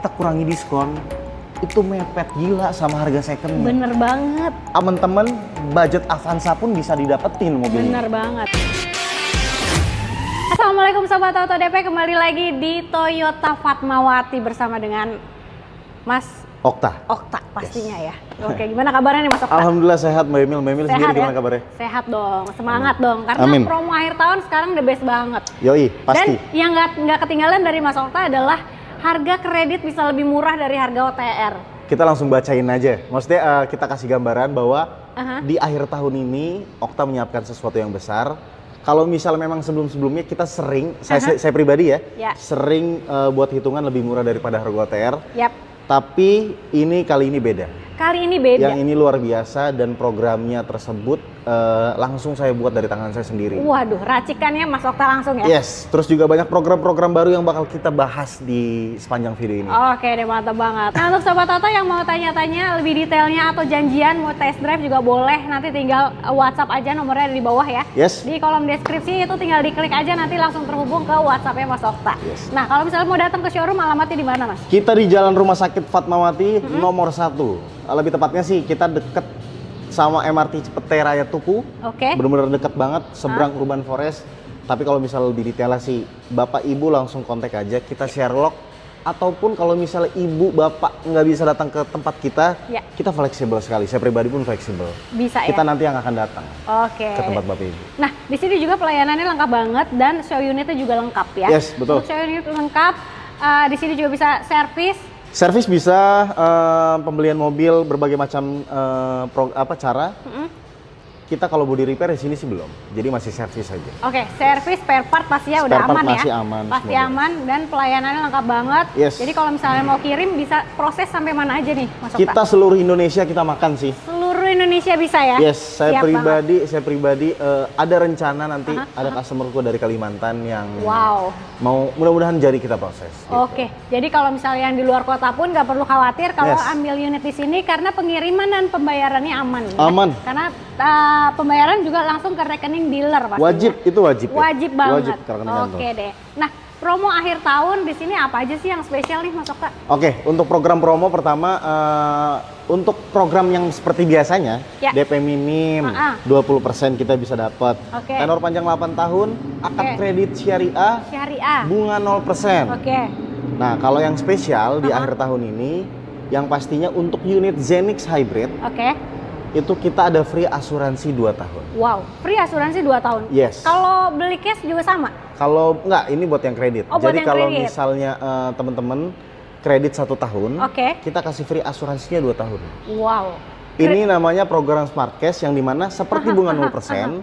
kita kurangi diskon, itu mepet gila sama harga secondnya. Bener banget. Temen-temen, budget Avanza pun bisa didapetin mobilnya. Bener banget. Assalamualaikum Sobat Auto DP, kembali lagi di Toyota Fatmawati bersama dengan Mas Okta pastinya ya. Oke, gimana kabarnya nih Mas Okta? Alhamdulillah sehat Mbak Emil. Mbak Emil sendiri Sehat gimana ya? kabarnya? Sehat dong, semangat dong. Karena Amin. promo akhir tahun sekarang the best banget. Yoi, pasti. Dan yang nggak ketinggalan dari Mas Okta adalah harga kredit bisa lebih murah dari harga OTR. Kita langsung bacain aja. Maksudnya kita kasih gambaran bahwa di akhir tahun ini Okta menyiapkan sesuatu yang besar. Kalau misal memang sebelum-sebelumnya kita sering, saya pribadi ya, sering buat hitungan lebih murah daripada harga OTR. Yap. Tapi kali ini beda. Kali ini beda. Yang ini luar biasa dan programnya tersebut langsung saya buat dari tangan saya sendiri. Waduh, racikannya Mas Okta langsung ya? Yes, terus juga banyak program-program baru yang bakal kita bahas di sepanjang video ini. Oke deh, mantap banget. Nah, untuk Sobat Auto yang mau tanya-tanya lebih detailnya atau janjian mau test drive juga boleh. Nanti tinggal WhatsApp aja, nomornya ada di bawah ya. Yes. Di kolom deskripsi itu tinggal diklik aja, nanti langsung terhubung ke WhatsApp-nya Mas Okta. Yes. Nah, kalau misalnya mau datang ke showroom, alamatnya di mana, Mas? Kita di Jalan Rumah Sakit Fatmawati nomor 1. Lebih tepatnya sih kita deket sama MRT Cipete Raya Tuku. Oke. Bener-bener deket banget, seberang Urban Forest. Tapi kalau misal lebih detail sih, Bapak Ibu langsung kontak aja, kita share log. Ataupun kalau misalnya Ibu, Bapak nggak bisa datang ke tempat kita, kita fleksibel sekali. Saya pribadi pun fleksibel. Bisa kita ya? nanti yang akan datang ke tempat Bapak Ibu. Nah, di sini juga pelayanannya lengkap banget dan show unitnya juga lengkap ya. Yes, betul. Untuk show unit lengkap, di sini juga bisa servis. Servis bisa, pembelian mobil berbagai macam cara. Kita kalau body repair di sini sih belum, jadi masih servis saja. Oke, servis spare part pasti ya udah Spare part aman ya. masih aman, Pasti semoga. aman dan pelayanannya lengkap banget. Yes. Jadi kalau misalnya mau kirim bisa proses sampai mana aja nih, Mas Okta? Kita seluruh Indonesia kita makan sih. Seluruh Indonesia bisa ya? Yes, saya Siap pribadi ada rencana nanti ada customerku dari Kalimantan yang mau mudah-mudahan jadi kita proses. Gitu. Oke, jadi kalau misalnya yang di luar kota pun nggak perlu khawatir kalau Yes. ambil unit di sini karena pengiriman dan pembayarannya aman. ya? Aman. Karena pembayaran juga langsung ke rekening dealer pastinya. Wajib, itu wajib. Ya? Wajib banget. Wajib ke rekening kantor. Oke deh. Nah, promo akhir tahun di sini apa aja sih yang spesial nih Mas Okta? Oke, untuk program promo pertama, untuk program yang seperti biasanya, DP minim, 20% kita bisa dapat. Tenor panjang 8 tahun, akad kredit syariah, bunga 0%. Nah, kalau yang spesial di akhir tahun ini, yang pastinya untuk unit Zenix Hybrid, itu kita ada free asuransi 2 tahun. Wow, free asuransi 2 tahun? Yes. Kalau beli cash juga sama? Kalau enggak, ini buat yang kredit. Oh, jadi buat yang kalau kredit. misalnya teman-teman kredit 1 tahun, kita kasih free asuransinya 2 tahun. Wow. Ini namanya program Smart Cash yang dimana seperti bunga 0%,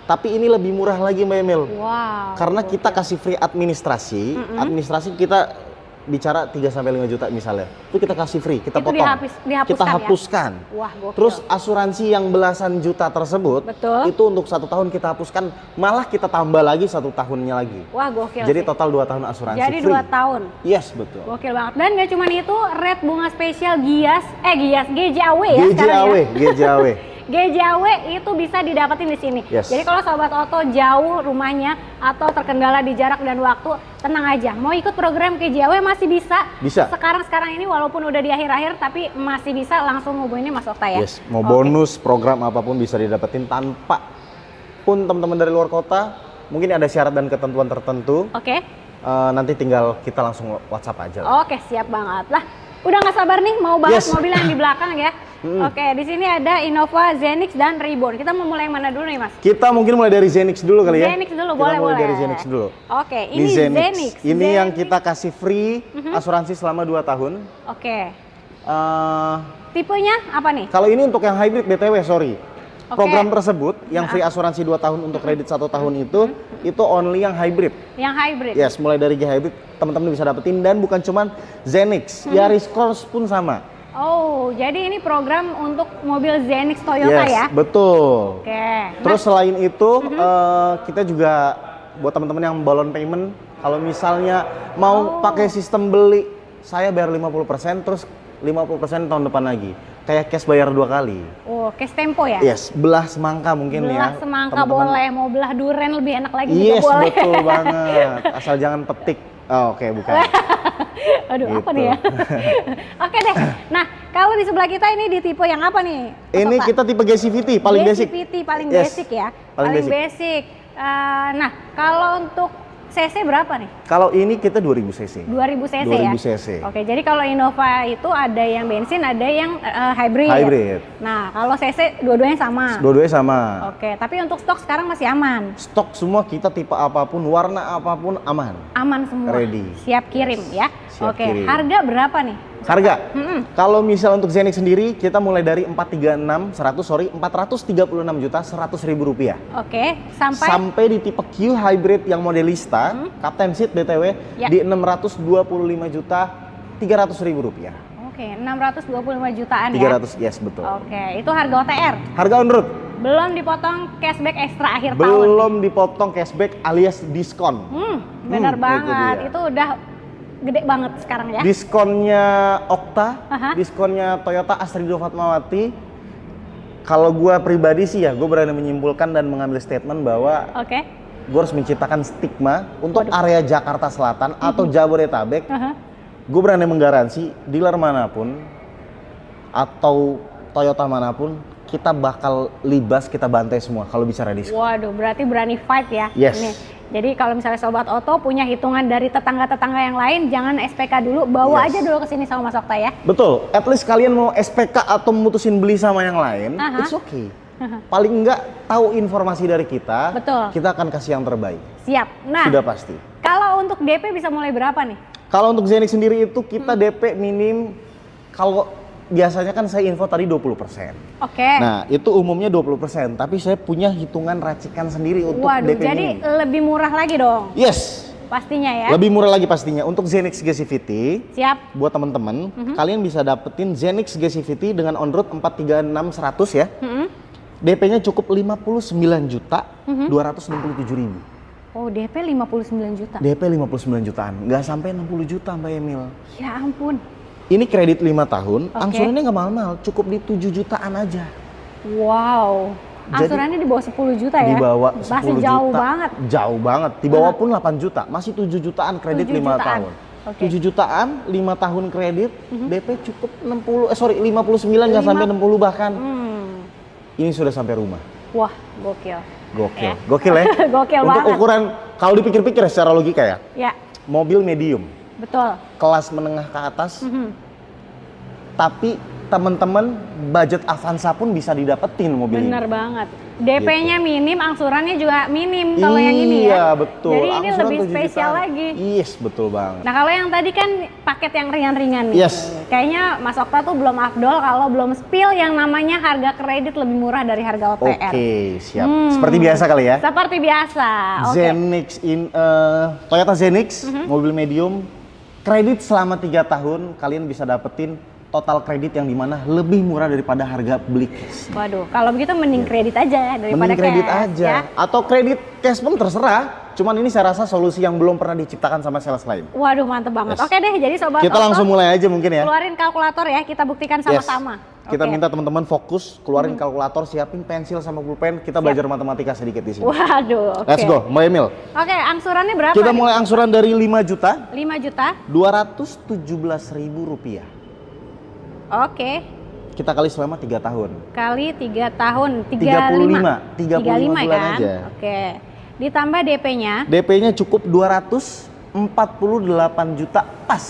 tapi ini lebih murah lagi Mbak Emil. Wow. Karena kita kasih free administrasi, administrasi kita bicara 3-5 juta misalnya, itu kita kasih free, kita itu potong, dihapuskan kita hapuskan. Ya? Wah, gokil. Terus asuransi yang belasan juta tersebut, itu untuk 1 tahun kita hapuskan, malah kita tambah lagi 1 tahunnya lagi. Wah, gokil. Jadi sih. total 2 tahun asuransi Jadi free. 2 tahun. Yes, betul. Gokil banget. Dan gak cuma itu, rate bunga spesial GJAW ya GJAW. GJAW itu bisa didapetin di sini. Yes. Jadi kalau Sobat Auto jauh rumahnya atau terkendala di jarak dan waktu, tenang aja. Mau ikut program GJAW masih bisa. Bisa. Sekarang ini walaupun udah di akhir-akhir, tapi masih bisa langsung hubungin Mas Okta ya. Yes. Mau bonus program apapun bisa didapetin tanpa pun teman-teman dari luar kota. Mungkin ada syarat dan ketentuan tertentu. Nanti tinggal kita langsung WhatsApp aja. Oke, siap banget lah. Udah nggak sabar nih mau bahas mobil yang di belakang ya. Oke, di sini ada Innova, Zenix dan Reborn. Kita mau mulai yang mana dulu nih, Mas? Kita mungkin mulai dari Zenix dulu kali ya. Zenix dulu, kita boleh. mulai dari Zenix dulu. Oke, ini Zenix. Ini yang kita kasih free asuransi selama 2 tahun. Tipenya apa nih? Kalau ini untuk yang hybrid BTW, sorry. Program tersebut yang free asuransi 2 tahun untuk kredit 1 tahun itu only yang hybrid. Yang hybrid? Yes, mulai dari G hybrid teman-teman bisa dapetin, dan bukan cuman Zenix, Yaris Cross pun sama. Oh, jadi ini program untuk mobil Zenix Toyota ya? Yes, betul. Terus selain itu kita juga buat teman-teman yang balloon payment, kalau misalnya mau pakai sistem beli, saya bayar 50%, terus 50% tahun depan lagi. Kayak cash bayar 2 kali. Oh, cash tempo ya? Yes, belah semangka mungkin ya. Belah semangka boleh, mau belah durian lebih enak lagi juga boleh. Yes, betul banget. Asal jangan petik. Oh, oke, bukan. Aduh, gitu. apa nih ya? Oke deh. Nah, kalau di sebelah kita ini di tipe yang apa nih? Ini kita tipe GCVT, paling basic. GCVT paling Yes. basic ya. Paling basic. Nah, kalau untuk CC berapa nih? Kalau ini kita 2000 cc. 2000 cc 2000 ya? cc. Oke, jadi kalau Innova itu ada yang bensin, ada yang hybrid. Hybrid. Nah, kalau CC dua-duanya sama. Dua-duanya sama. Oke, tapi untuk stok sekarang masih aman. Stok semua kita tipe apapun, warna apapun aman. Aman semua. Ready. Siap kirim ya. Siap Oke, kirim. harga berapa nih? Harga? Kalau misal untuk Zenix sendiri, kita mulai dari 436 juta 100.000 rupiah. Oke, Sampai di tipe Q Hybrid yang modelista, Captain Seat BTW, Ya. di 625 juta 300.000 rupiah. Oke, 625 jutaan 300, ya. yes betul. Oke, itu harga OTR. Harga on road, Belum dipotong cashback ekstra akhir tahun. belum dipotong cashback alias diskon. Bener itu banget. dia. Itu udah gede banget sekarang ya. Diskonnya Okta, Aha. diskonnya Toyota Astrido Fatmawati. Kalau gua pribadi sih ya, gue berani menyimpulkan dan mengambil statement bahwa Oke. gue harus menciptakan stigma untuk area Jakarta Selatan atau Jabodetabek. Aha. Gue berani menggaransi dealer manapun atau Toyota manapun, kita bakal libas, kita bantai semua kalau bicara diskon. Waduh, berarti berani fight ya. Yes. Ini. Jadi kalau misalnya Sobat Oto punya hitungan dari tetangga-tetangga yang lain, jangan SPK dulu, bawa Yes. aja dulu ke sini sama Mas Okta ya. Betul, at least kalian mau SPK atau memutusin beli sama yang lain, Aha. it's okay. Paling enggak tahu informasi dari kita, Betul. kita akan kasih yang terbaik. Siap. Nah, Sudah pasti. kalau untuk DP bisa mulai berapa nih? Kalau untuk Zenix sendiri itu kita DP minim, kalau biasanya kan saya info tadi 20%. Oke. Nah, itu umumnya 20%, tapi saya punya hitungan racikan sendiri untuk Waduh, DP jadi minim. lebih murah lagi dong Yes, pastinya ya. lebih murah lagi pastinya. Untuk Zenix GCVT, Siap. buat teman-teman, kalian bisa dapetin Zenix GCVT dengan on-road 436.100 ya. DP-nya cukup 59 juta 267 ribu. Oh, DP 59 juta. DP 59 jutaan, nggak sampai 60 juta Mbak Emil. Ya ampun. Ini kredit 5 tahun, Oke. angsurannya nggak mahal-mahal, cukup di 7 jutaan aja. Wow. Jadi, Angsurannya di bawah 10 juta ya? Di bawah 10 Masih juta. jauh banget. Jauh banget. Di bawah pun 8 juta, masih 7 jutaan kredit 7 5 jutaan. tahun. Oke. 7 jutaan, 5 tahun kredit, DP cukup 59 nggak sampai 60 bahkan. Ini sudah sampai rumah. Wah, gokil. Gokil, Ya. gokil ya. Gokil Untuk banget. ukuran, kalau dipikir-pikir secara logika ya, Ya, mobil medium, betul. kelas menengah ke atas, tapi teman-teman budget Avanza pun bisa didapetin mobil Bener ini. banget. DP-nya minim, angsurannya juga minim kalau yang ini ya. Iya, betul. Jadi ini Angsuran lebih 7 spesial jutaan. lagi. Yes, betul banget. Nah, kalau yang tadi kan paket yang ringan-ringan nih. Yes. Kayaknya Mas Okta tuh belum afdol kalau belum spill yang namanya harga kredit lebih murah dari harga OTR. Oke, siap. Seperti biasa kali ya. Seperti biasa. Oke. Zenix Toyota Zenix mobil medium kredit selama 3 tahun kalian bisa dapetin total kredit yang dimana lebih murah daripada harga beli cash. Waduh, kalau begitu mending kredit aja daripada Mending kredit cash, aja ya. atau kredit cash pun terserah. Cuman ini saya rasa solusi yang belum pernah diciptakan sama sales lain. Waduh, mantep banget. Yes. Oke deh, jadi Sobat Kita Oto, langsung mulai aja mungkin ya. keluarin kalkulator ya, kita buktikan Yes. sama-sama. Kita Oke. minta teman-teman fokus, keluarin kalkulator, siapin pensil sama pulpen, kita belajar matematika sedikit di sini. Waduh, oke. Let's go, Mbak Emil. Oke, angsurannya berapa? Kita nih? mulai angsuran dari 5 juta 5 juta. 217.000 rupiah. Oke. Kita kali selama 3 tahun. Kali 3 tahun, 35 35 bulan kan? aja. Oke. Ditambah DP-nya DP-nya cukup 248 juta pas.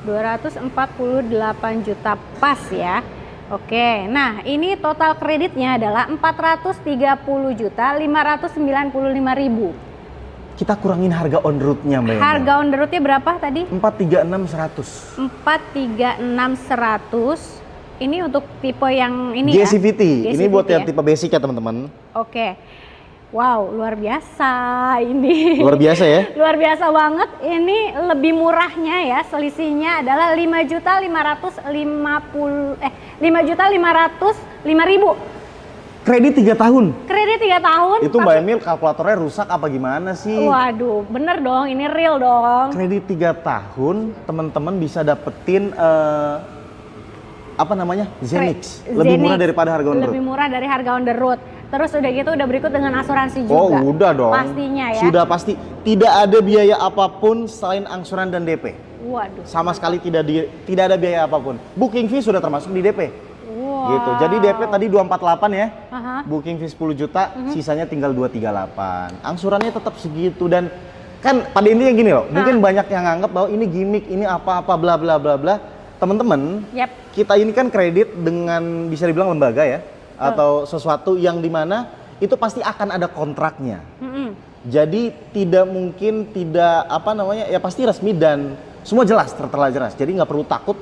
248 juta pas ya. Oke. Nah, ini total kreditnya adalah 430 juta 595 ribu. Kita kurangin harga on road-nya, Mbak Emil. Harga on the road-nya berapa tadi? 436.100. 436.100. Ini untuk tipe yang ini GCVT. ya. Ini buat GCVT yang tipe basic ya, teman-teman. Oke. Wow, luar biasa ini. Luar biasa ya. Luar biasa banget. Ini lebih murahnya ya. Selisihnya adalah 5.505.000. Kredit 3 tahun. Kredit 3 tahun. Itu Mbak Emil kalkulatornya rusak apa gimana sih? Waduh, bener dong. Ini real dong. Kredit 3 tahun, teman-teman bisa dapetin apa namanya? Zenix. Lebih murah Zenix. daripada harga on road. Lebih murah dari harga on the road. Terus udah gitu udah berikut dengan asuransi Oh, juga. udah dong. Pastinya ya. Sudah pasti. Tidak ada biaya apapun selain angsuran dan DP. Waduh. Sama sekali tidak ada biaya apapun. Booking fee sudah termasuk di DP. Wow. Gitu. Jadi DP tadi 248 ya. Aha. Booking fee 10 juta, sisanya tinggal 238. Angsurannya tetap segitu dan kan pada intinya gini loh. Mungkin banyak yang nganggap bahwa ini gimmick, ini apa-apa bla bla bla bla. Teman-teman, kita ini kan kredit dengan bisa dibilang lembaga ya, atau sesuatu yang dimana itu pasti akan ada kontraknya. Jadi tidak mungkin tidak ya pasti resmi dan semua jelas, tertera jelas. Jadi nggak perlu takut.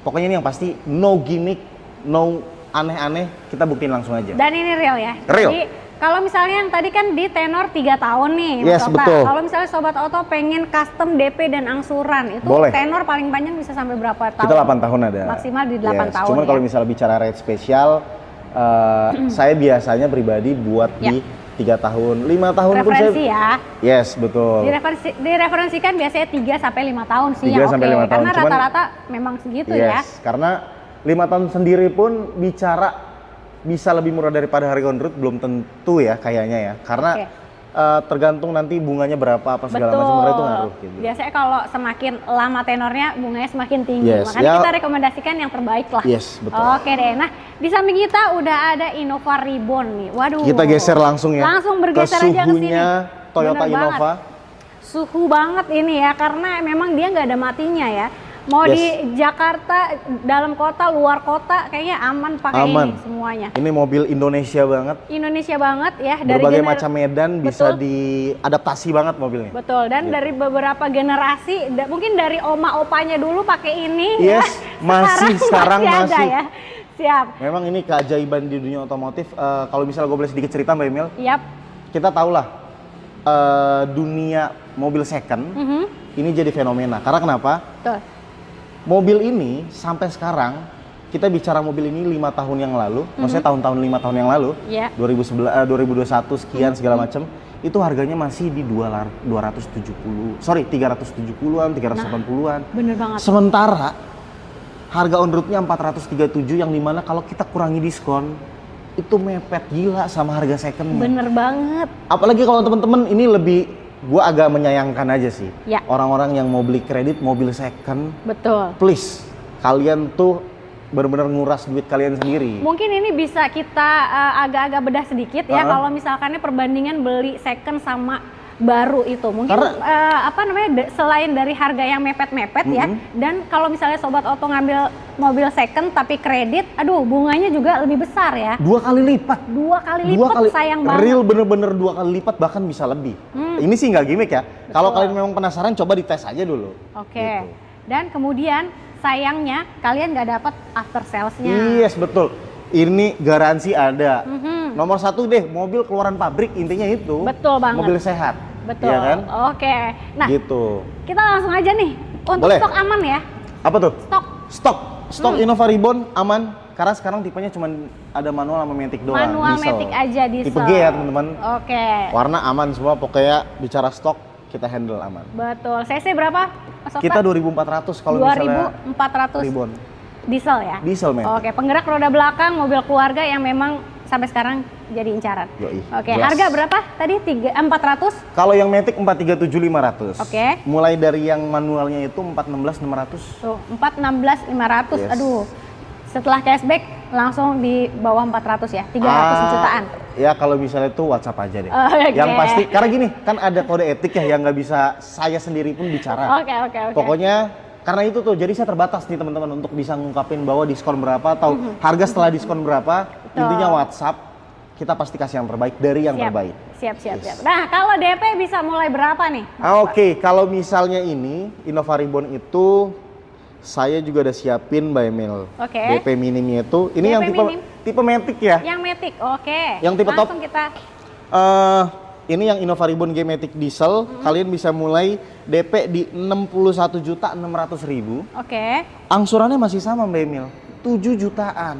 Pokoknya ini yang pasti no gimmick, no aneh-aneh, kita buktiin langsung aja. Dan ini real ya. Real. Jadi kalau misalnya yang tadi kan di tenor 3 tahun nih, yes, betul. Kalau misalnya Sobat Auto pengen custom DP dan angsuran, itu boleh. tenor paling panjang bisa sampai berapa tahun? Kita 8 tahun ada. Maksimal di 8 tahun. Cuman kalau misalnya bicara rate spesial, saya biasanya pribadi buat di 3 tahun, 5 tahun pun saya. Referensi ya. Yes, betul. Direferensikan biasanya 3 sampai 5 tahun sih 3 yang sampai 5 tahun. Karena rata-rata memang segitu ya. Karena 5 tahun sendiri pun bicara bisa lebih murah daripada harga on road belum tentu ya kayaknya ya. Karena tergantung nanti bunganya berapa apa segala macam itu ngaruh gitu. Biasanya kalau semakin lama tenornya bunganya semakin tinggi. Makanya kita rekomendasikan yang terbaik lah. Yes, betul. Oke deh. Nah, di samping kita udah ada Innova Reborn nih. Waduh. Kita geser langsung ya. Langsung bergeser aja ke sini. Toyota Innova. Suhu banget ini ya karena memang dia nggak ada matinya ya. Mau di Jakarta, dalam kota, luar kota, kayaknya aman pakai ini semuanya. Ini mobil Indonesia banget. Indonesia banget ya. Dari berbagai macam medan bisa diadaptasi banget mobilnya. Betul, dan dari beberapa generasi, mungkin dari oma-opanya dulu pakai ini. Yes, ya. sekarang masih. Ada ya. Siap. Memang ini keajaiban di dunia otomotif. Kalau misalnya gue boleh sedikit cerita Mbak Emil. Yap. Kita tahulah dunia mobil second ini jadi fenomena. Karena kenapa? Betul. Mobil ini sampai sekarang kita bicara mobil ini 5 tahun yang lalu, maksudnya tahun-tahun 5 tahun yang lalu, 2021 sekian segala macam, itu harganya masih di 370-an, 380-an. Bener banget. Sementara harga on roadnya 437 yang dimana kalau kita kurangi diskon itu mepet gila sama harga secondnya. Bener banget. Apalagi kalau teman-teman ini lebih, gue agak menyayangkan aja sih orang-orang yang mau beli kredit mobil second. Betul. Please, kalian tuh benar-benar nguras duit kalian sendiri. Mungkin ini bisa kita agak-agak bedah sedikit ya kalau misalkannya perbandingan beli second sama baru itu. Mungkin selain dari harga yang mepet-mepet ya, dan kalau misalnya Sobat Auto ngambil mobil second tapi kredit, aduh bunganya juga lebih besar ya. 2 kali lipat. 2 kali lipat, sayang banget. Real bener-bener 2 kali lipat, bahkan bisa lebih. Ini sih nggak gimmick ya. Kalau kalian memang penasaran, coba dites aja dulu. Oke. Gitu. Dan kemudian sayangnya kalian nggak dapat after sales-nya. Yes, betul. Ini garansi ada. Nomor 1 deh, mobil keluaran pabrik, intinya itu. Betul banget. Mobil sehat. Betul. Iya kan? Oke. Nah, gitu. Kita langsung aja nih. Untuk boleh. stok aman ya? Apa tuh? Stok Innova Reborn aman. Karena sekarang tipenya cuma ada manual sama matic doang. Manual diesel. matic aja diesel. Tipe G ya teman-teman. Oke. Warna aman semua, pokoknya bicara stok kita handle aman. Betul. CC berapa? Kita 2.400 kalau misalnya 2.400 Reborn. Diesel ya? Diesel men. Oke, penggerak roda belakang, mobil keluarga yang memang sampai sekarang jadi incaran. Oke, harga berapa tadi? 400? Kalau yang matic 437.500. Oke. Mulai dari yang manualnya itu 416.600. Tuh, 416.500. Yes. Aduh. Setelah cashback langsung di bawah 400 ya, 300 jutaan. Ya kalau misalnya itu WhatsApp aja deh. Yang pasti, karena gini, kan ada kode etik ya yang nggak bisa saya sendiri pun bicara. Oke. Pokoknya karena itu tuh, jadi saya terbatas nih teman-teman untuk bisa ngungkapin bahwa diskon berapa atau harga setelah diskon berapa. Intinya WhatsApp, kita pasti kasih yang terbaik dari yang terbaik. Siap. Nah, kalau DP bisa mulai berapa nih? Oke, kalau misalnya ini Innova Reborn itu saya juga udah siapin Mbak Emil. Oke. DP minimnya itu, ini DP yang tipe matic ya. Yang matic, oke. Yang tipe langsung top. Kita ini yang Innova Reborn G Matic Diesel, kalian bisa mulai DP di 61.600.000. Oke. Angsurannya masih sama Mbak Emil, 7 jutaan.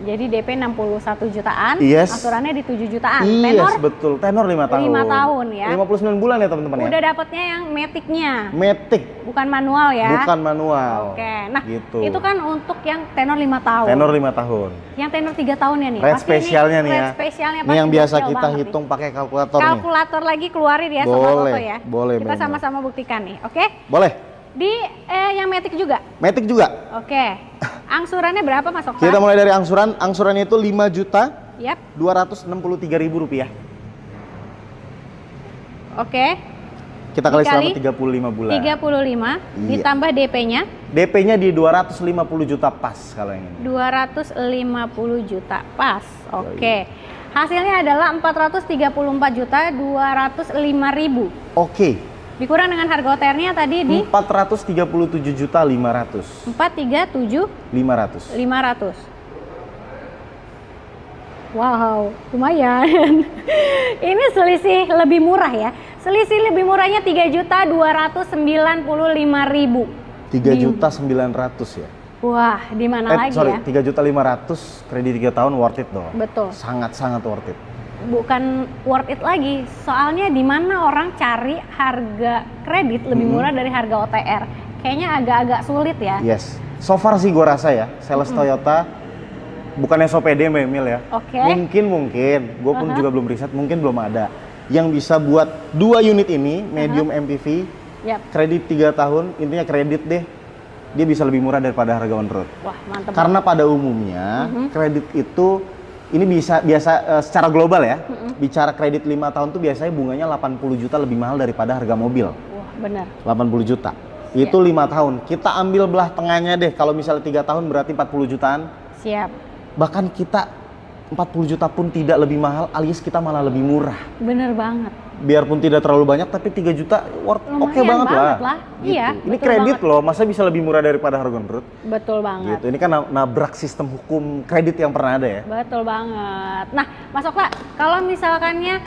Jadi DP 61 jutaan, yes. Angsurannya di 7 jutaan. Yes, Tenor betul. Tenor 5 tahun. 5 tahun ya. 59 bulan ya teman-teman ya. Udah dapatnya yang Matic-nya. Matic. Bukan manual ya. Bukan manual. Oke. Nah, gitu. itu kan untuk yang tenor 5 tahun. Tenor 5 tahun. Yang tenor 3 tahun ya nih. Rate spesialnya nih ya. Rate spesialnya ini yang biasa gokil kita banget hitung nih. pakai kalkulator nih. Kalkulator lagi keluarin ya Sobat Oto ya. Boleh. Kita sama-sama buktikan nih. Oke? Boleh. Di yang Matic juga. Matic juga. Oke. Angsurannya berapa Mas Okta? Kita mulai dari angsurannya itu 5 juta. Yap. 263.000 rupiah. Oke. Kita kali selama 35 bulan. 35 iya. Ditambah DP-nya. DP-nya di 250 juta pas kalau yang ini. 250 juta pas. Oke. Hasilnya adalah 434 juta 205.000. Oke. Dikurang dengan harga OTR-nya tadi di 437 juta 500. 437 500. Wow, lumayan. Ini selisih lebih murah ya. Selisih lebih murahnya 3.295.000. 3.900.000 ya. Wah, di mana lagi ya? 3.500.000 kredit 3 tahun worth it dong. Betul. Sangat worth it. Bukan worth it lagi, soalnya di mana orang cari harga kredit lebih murah dari harga OTR. Kayaknya agak-agak sulit ya. Yes. So far sih gue rasa ya, sales Toyota bukannya so pede Mbak Emil ya. Oke. Mungkin, gue pun juga belum riset, mungkin belum ada yang bisa buat 2 unit ini, medium MPV, kredit 3 tahun, intinya kredit deh, dia bisa lebih murah daripada harga on road. Wah, mantap. Karena pada umumnya kredit itu ini biasa secara global ya. Bicara kredit 5 tahun tuh biasanya bunganya 80 juta lebih mahal daripada harga mobil. Wah, benar. 80 juta. Itu 5 tahun. Kita ambil belah tengahnya deh. Kalau misalnya 3 tahun berarti 40 jutaan. Siap. Bahkan kita 40 juta pun tidak lebih mahal, alias kita malah lebih murah. Bener banget. Biarpun tidak terlalu banyak, tapi 3 juta worth oke banget lah. Gitu. Iya. Ini kredit banget loh, masa bisa lebih murah daripada harga on road? Betul banget. Gitu. Ini kan nabrak sistem hukum kredit yang pernah ada ya. Betul banget. Nah, Mas Okta, kalau misalkannya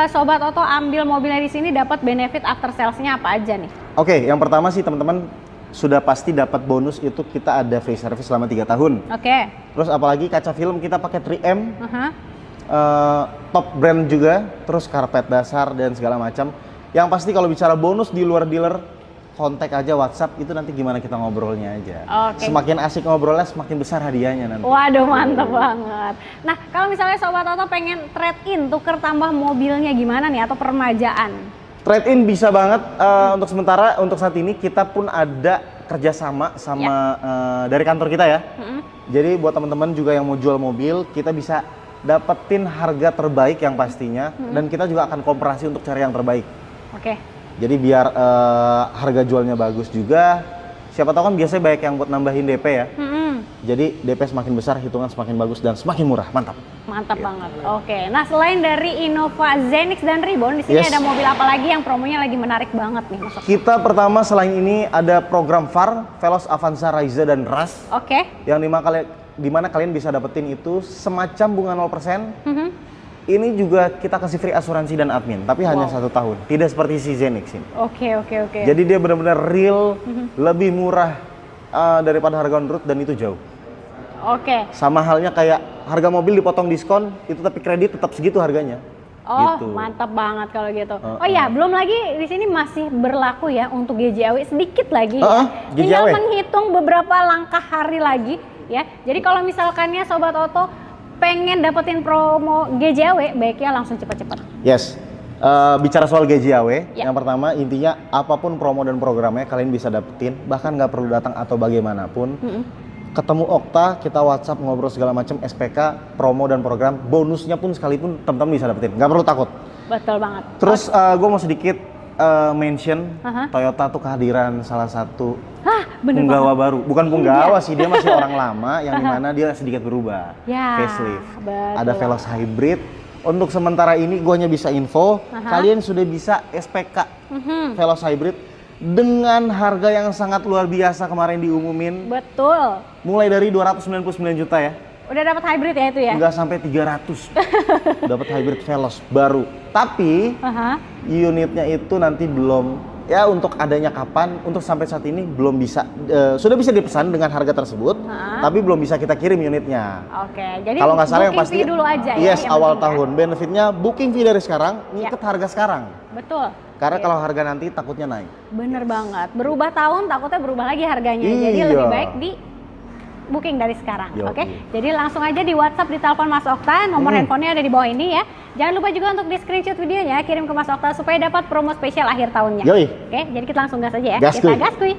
Sobat Oto ambil mobilnya di sini dapat benefit after sales-nya apa aja nih? Oke, yang pertama sih teman-teman sudah pasti dapat bonus itu kita ada free service selama 3 tahun. Oke. Terus apalagi kaca film kita pakai 3M. Top brand juga, terus karpet dasar dan segala macam. Yang pasti kalau bicara bonus di luar dealer, kontak aja WhatsApp, itu nanti gimana kita ngobrolnya aja. Oke. Semakin asik ngobrolnya, semakin besar hadiahnya nanti. Waduh, mantap banget. Nah, kalau misalnya Sobat Oto pengen trade in, tuker tambah mobilnya gimana nih atau permajaan? Trade in bisa banget. Untuk sementara, untuk saat ini kita pun ada kerjasama sama dari kantor kita ya. Jadi buat teman-teman juga yang mau jual mobil, kita bisa dapetin harga terbaik yang pastinya, dan kita juga akan kooperasi untuk cari yang terbaik. Oke. Jadi biar harga jualnya bagus juga. Siapa tahu kan biasanya banyak yang buat nambahin DP ya. Jadi DP semakin besar, hitungan semakin bagus dan semakin murah. Mantap. Mantap banget. Oke. Nah, selain dari Innova Zenix dan Reborn, di sini ada mobil apa lagi yang promonya lagi menarik banget nih, Mas? Kita pertama selain ini ada program VAR, Veloz, Avanza, Raiza dan Rush. Oke. Yang di mana kalian bisa dapetin itu semacam bunga 0%. Ini juga kita kasih free asuransi dan admin, tapi hanya 1 tahun. Tidak seperti si Zenix ini. Oke. Jadi dia benar-benar real, lebih murah daripada harga on road dan itu jauh. Oke. Sama halnya kayak harga mobil dipotong diskon, itu tapi kredit tetap segitu harganya. Oh, gitu. Mantap banget kalau gitu. Oh ya, belum lagi di sini masih berlaku ya untuk GJAW sedikit lagi ya. Tinggal menghitung beberapa langkah hari lagi ya. Jadi kalau misalkannya Sobat Oto pengen dapetin promo GJAW, baiknya langsung cepat-cepat. Yes. Bicara soal GJAW, yang pertama intinya apapun promo dan programnya kalian bisa dapetin, bahkan nggak perlu datang atau bagaimanapun. Ketemu Okta, kita WhatsApp ngobrol segala macam, SPK, promo dan program, bonusnya pun sekalipun teman-teman bisa dapetin, nggak perlu takut. Betul banget. Terus gue mau sedikit mention Toyota tuh kehadiran salah satu punggawa baru, bukan punggawa sih, dia masih orang lama yang dimana dia sedikit berubah, facelift. Ada Veloz Hybrid. Untuk sementara ini gue hanya bisa info, kalian sudah bisa SPK Veloz Hybrid dengan harga yang sangat luar biasa kemarin diumumin. Betul. Mulai dari 299 juta ya. Udah dapat hybrid ya itu ya? Enggak sampai 300. Dapat hybrid Veloz baru. Tapi unitnya itu nanti belum ya untuk adanya kapan, untuk sampai saat ini belum bisa, sudah bisa dipesan dengan harga tersebut, tapi belum bisa kita kirim unitnya. Oke, jadi kalau nggak salah yang pasti dulu aja ya. Yes, awal tahun. Benefitnya booking fee dari sekarang, ngiket harga sekarang. Betul. Karena kalau harga nanti takutnya naik. Bener banget. Berubah tahun takutnya berubah lagi harganya. Jadi lebih baik di booking dari sekarang. Oke. Jadi langsung aja di WhatsApp, di telepon Mas Okta, nomor handphonenya ada di bawah ini ya. Jangan lupa juga untuk di screenshot videonya, kirim ke Mas Okta supaya dapat promo spesial akhir tahunnya. Oke, jadi kita langsung gas aja ya. Kita gaskui.